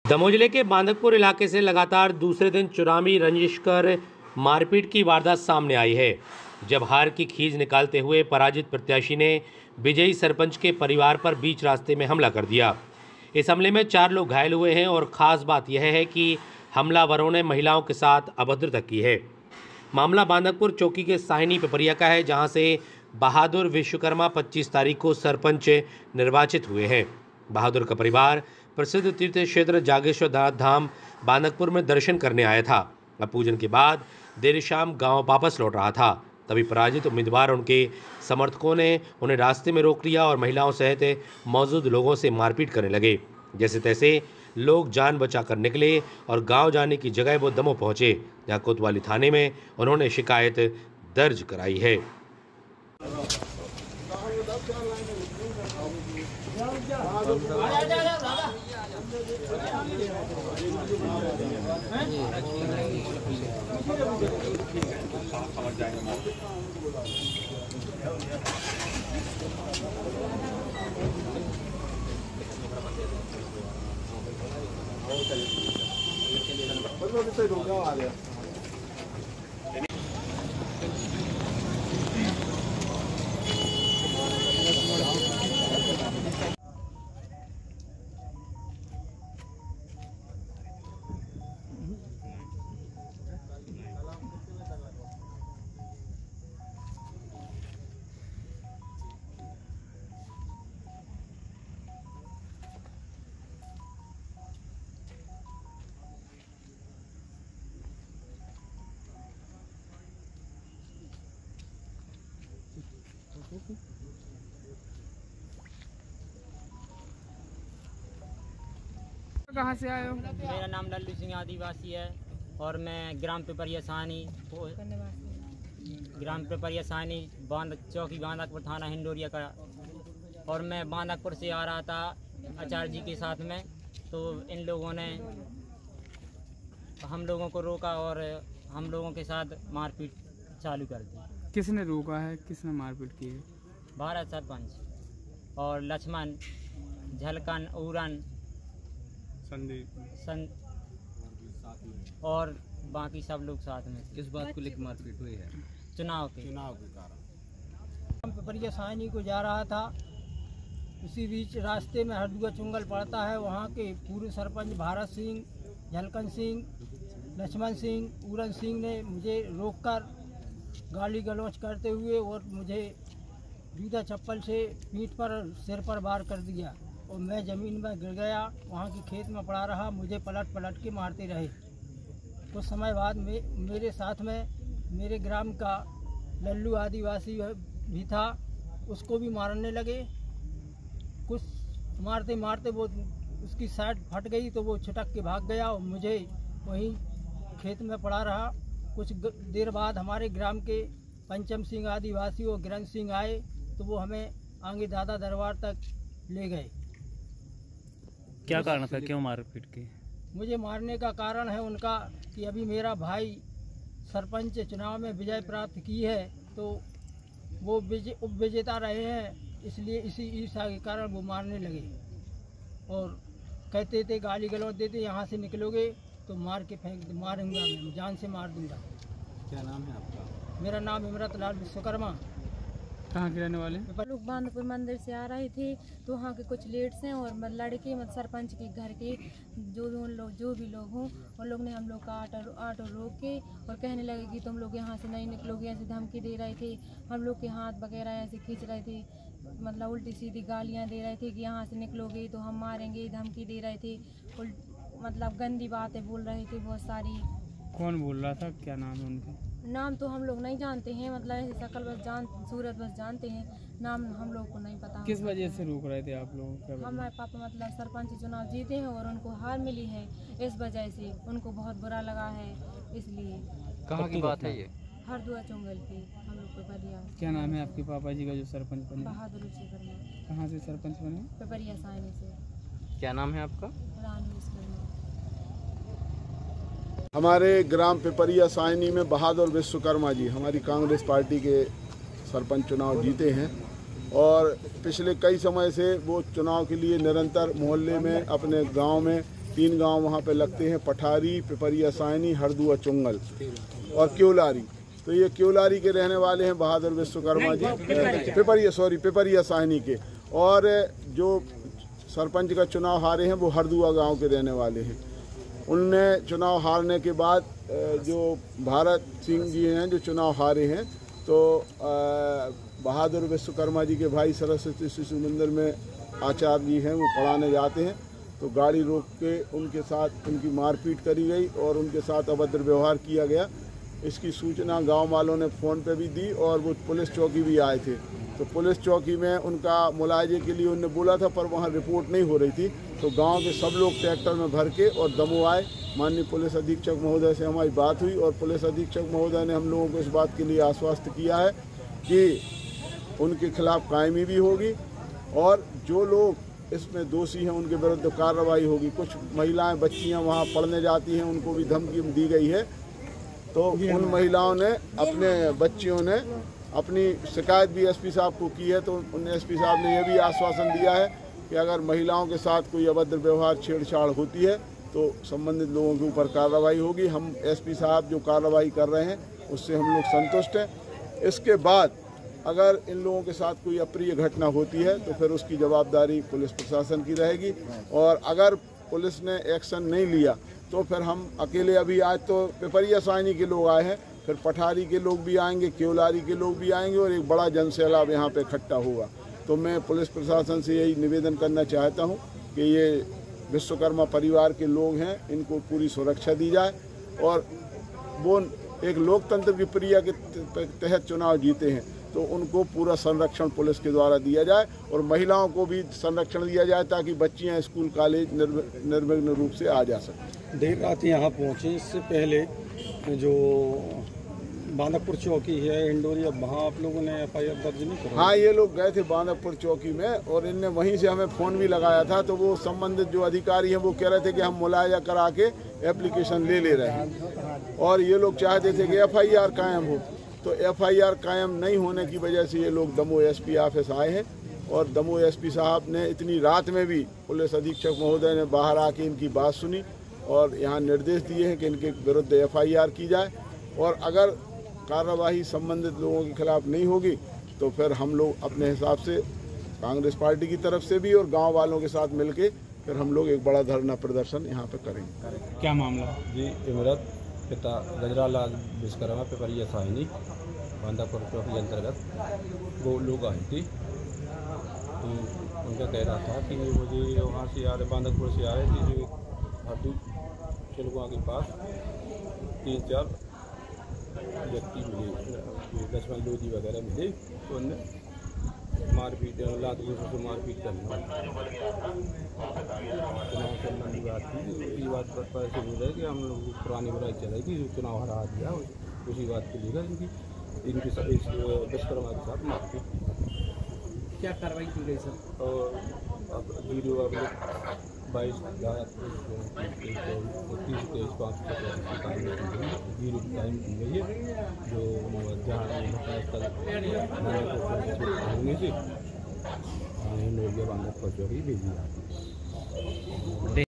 दमोह जिले के बांदकपुर इलाके से लगातार दूसरे दिन चुनावी रंजिश कर मारपीट की वारदात सामने आई है। जब हार की खींच निकालते हुए पराजित प्रत्याशी ने विजयी सरपंच के परिवार पर बीच रास्ते में हमला कर दिया। इस हमले में 4 लोग घायल हुए हैं और ख़ास बात यह है कि हमलावरों ने महिलाओं के साथ अभद्रता की है। मामला बांदकपुर चौकी के साहिनी पिपरिया का है, जहां से बहादुर विश्वकर्मा 25 तारीख को सरपंच निर्वाचित हुए हैं। बहादुर का परिवार प्रसिद्ध तीर्थ क्षेत्र जागेश्वर धाम बांदकपुर में दर्शन करने आया था। अब पूजन के बाद देर शाम गांव वापस लौट रहा था, तभी पराजित उम्मीदवार उनके समर्थकों ने उन्हें रास्ते में रोक लिया और महिलाओं सहित मौजूद लोगों से मारपीट करने लगे। जैसे तैसे लोग जान बचाकर निकले और गांव जाने की जगह वो दमोह पहुंचे, जहां कोतवाली थाने में उन्होंने शिकायत दर्ज कराई है। कहाँ से आए हो? मेरा नाम लल्लू सिंह आदिवासी है और मैं ग्राम पिपरिया सानी चौकी बांदकपुर थाना हिंडोरिया का, और मैं बांदकपुर से आ रहा था आचार्य जी के साथ में। तो इन लोगों ने हम लोगों को रोका और हम लोगों के साथ मारपीट चालू कर दी। किसने रोका है, किसने मारपीट की है? भारत सरपंच और लक्ष्मण, झलकन, उरन, और बाकी सब लोग साथ में। किस बात को लेकर मारपीट हुई है? चुनाव के हम पिपरिया सानी को जा रहा था, उसी बीच रास्ते में हरदुआ चुंगल पड़ता है। वहाँ के पूर्व सरपंच भारत सिंह, झलकन सिंह, लक्ष्मण सिंह, उरन सिंह ने मुझे रोककर गाली गलौज करते हुए और मुझे जूता चप्पल से पीठ पर सिर पर वार कर दिया और मैं ज़मीन में गिर गया। वहाँ के खेत में पड़ा रहा, मुझे पलट पलट के मारते रहे। कुछ समय बाद मेरे साथ में मेरे ग्राम का लल्लू आदिवासी भी था, उसको भी मारने लगे। कुछ मारते मारते वो उसकी साइड फट गई तो वो छिटक के भाग गया और मुझे वहीं खेत में पड़ा रहा। कुछ देर बाद हमारे ग्राम के पंचम सिंह आदिवासी और गिरन सिंह आए तो वो हमें आगे दादा दरबार तक ले गए। क्या कारण था, क्यों मारपीट की? मुझे मारने का कारण है उनका कि अभी मेरा भाई सरपंच चुनाव में विजय प्राप्त की है तो वो उप विजेता रहे हैं, इसलिए इसी ईर्ष्या के कारण वो मारने लगे और कहते थे, गाली गलौज देते, यहाँ से निकलोगे तो मार के मारूंगा, मैं जान से मार दूंगा। क्या नाम है आपका? मेरा नाम इमरतलाल विश्वकर्मा। कहाँ के रहने वाले? लोग बांदकपुर मंदिर से आ रहे थे तो वहाँ के कुछ लेट्स हैं और लड़के सरपंच के घर के जो भी लोग हों, उन लोग ने हम लोग का ऑटो रोक के और कहने लगे कि तुम लोग यहाँ से नहीं निकलोगे, ऐसे धमकी दे रहे थे। हम लोग के हाथ वगैरह ऐसे खींच रहे थे, मतलब उल्टी सीधी गालियाँ दे रहे थे कि यहाँ से निकलोगे तो हम मारेंगे, धमकी दे रहे थे। मतलब गंदी बातें बोल रहे थे बहुत सारी। कौन बोल रहा था, क्या नाम है उनका? नाम तो हम लोग नहीं जानते हैं, मतलब ऐसे शक्ल बस सूरत बस जानते हैं, नाम हम लोग को नहीं पता। किस वजह से रोक रहे थे आप लोग? हमारे पापा मतलब सरपंच चुनाव जीते हैं और उनको हार मिली है, इस वजह से उनको बहुत बुरा लगा है, इसलिए। कहाँ की बात है ये? हरदुआ चुंगल की हम लोग को बढ़िया। क्या नाम है आपके पापा जी का जो सरपंच बने? बहादुर विश्वकर्मा। कहाँ से सरपंच बने? पिपरिया सानी से। क्या नाम है आपका? रानी विश्वकर्मा। हमारे ग्राम पिपरिया सायनी में बहादुर विश्वकर्मा जी हमारी कांग्रेस पार्टी के सरपंच चुनाव जीते हैं और पिछले कई समय से वो चुनाव के लिए निरंतर मोहल्ले में, अपने गांव में 3 गांव वहाँ पे लगते हैं, पठारी, पिपरिया सायनी, हरदुआ चुंगल और क्योलारी। तो ये क्योलारी के रहने वाले हैं बहादुर विश्वकर्मा जी, पिपरिया सायनी के। और जो सरपंच का चुनाव हारे हैं वो हरदुआ गांव के रहने वाले हैं। उनने चुनाव हारने के बाद जो भारत सिंह जी हैं जो चुनाव हारे हैं, तो बहादुर विश्वकर्मा जी के भाई सरस्वती शिशु मंदिर में आचार्य जी हैं, वो पढ़ाने जाते हैं। तो गाड़ी रोक के उनके साथ उनकी मारपीट करी गई और उनके साथ अभद्र व्यवहार किया गया। इसकी सूचना गांव वालों ने फ़ोन पे भी दी और वो पुलिस चौकी भी आए थे। तो पुलिस चौकी में उनका मुलाजे के लिए उन्होंने बोला था, पर वहाँ रिपोर्ट नहीं हो रही थी। तो गांव के सब लोग ट्रैक्टर में भर के और दमोह आए। माननीय पुलिस अधीक्षक महोदय से हमारी बात हुई और पुलिस अधीक्षक महोदय ने हम लोगों को इस बात के लिए आश्वस्त किया है कि उनके खिलाफ कायमी भी होगी और जो लोग इसमें दोषी हैं उनके विरुद्ध कार्रवाई होगी। कुछ महिलाएं, बच्चियां वहां पढ़ने जाती हैं, उनको भी धमकी दी गई है। तो उन महिलाओं ने, अपने बच्चियों ने अपनी शिकायत भी एसपी साहब को की है। तो उन एसपी साहब ने यह भी आश्वासन दिया है कि अगर महिलाओं के साथ कोई अभद्र व्यवहार, छेड़छाड़ होती है तो संबंधित लोगों के ऊपर कार्रवाई होगी। हम एसपी साहब जो कार्रवाई कर रहे हैं उससे हम लोग संतुष्ट हैं। इसके बाद अगर इन लोगों के साथ कोई अप्रिय घटना होती है तो फिर उसकी जवाबदारी पुलिस प्रशासन की रहेगी। और अगर पुलिस ने एक्शन नहीं लिया तो फिर हम अकेले, अभी आज तो पिपरिया सायनी के लोग आए हैं, फिर पठारी के लोग भी आएंगे, क्योलारी के लोग भी आएंगे और एक बड़ा जनसैलाब यहाँ पे इकट्ठा होगा। तो मैं पुलिस प्रशासन से यही निवेदन करना चाहता हूँ कि ये विश्वकर्मा परिवार के लोग हैं, इनको पूरी सुरक्षा दी जाए और वो एक लोकतंत्र की प्रक्रिया के तहत चुनाव जीते हैं तो उनको पूरा संरक्षण पुलिस के द्वारा दिया जाए और महिलाओं को भी संरक्षण दिया जाए ताकि बच्चियां स्कूल कॉलेज निर्विघ्न रूप से आ जा सकें। देर रात यहाँ पहुँचे, इससे पहले जो बांदकपुर चौकी है इंडोरिया, वहाँ आप लोगों ने FIR दर्ज नहीं करा? हाँ, ये लोग गए थे बांदकपुर चौकी में और इनने वहीं से हमें फ़ोन भी लगाया था। तो वो संबंधित जो अधिकारी हैं वो कह रहे थे कि हम मुलायजा करा के एप्लीकेशन ले रहे हैं और ये लोग चाहते थे कि FIR कायम हो। तो FIR कायम नहीं होने की वजह से ये लोग दमोह SP ऑफिस आए हैं और दमोह SP साहब ने इतनी रात में भी पुलिस अधीक्षक महोदय ने बाहर आके इनकी बात सुनी और यहाँ निर्देश दिए हैं कि इनके विरुद्ध FIR की जाए और अगर कार्रवाई संबंधित लोगों के खिलाफ नहीं होगी तो फिर हम लोग अपने हिसाब से कांग्रेस पार्टी की तरफ से भी और गांव वालों के साथ मिलके फिर हम लोग एक बड़ा धरना प्रदर्शन यहाँ पे करेंगे। क्या मामला? जी, इमरत पिता गजरालाल विश्वकर्मा, पिपरिया सायनी, बांदापुर चौकी अंतर्गत वो लोग आए थे। तो उनका कह रहा था कि मुझे वहाँ से आ रहे, बांदापुर से आ रहे थे, जो हरदू चिलगुआ के पास 3-4 व्यक्ति मिले, लक्ष्मण लोधी वगैरह मिले। तो उन्होंने मारपीट, लात से मारपीट करना, चुनाव संबंधी बात थी। उसी बात पर ऐसे बोल रहे कि हम लोग पुरानी बुराई चल रही थी, जो चुनाव हरा दिया, उसी बात को लेकर इनके साथ विश्वकर्मा के साथ मारपीट। क्या कार्रवाई की गई सर? और अब वीडियो 22 वीडियो की टाइम की गई है, जो जहाँ घटनास्थल होने से बांधक पर चौकी भेजी जाती है।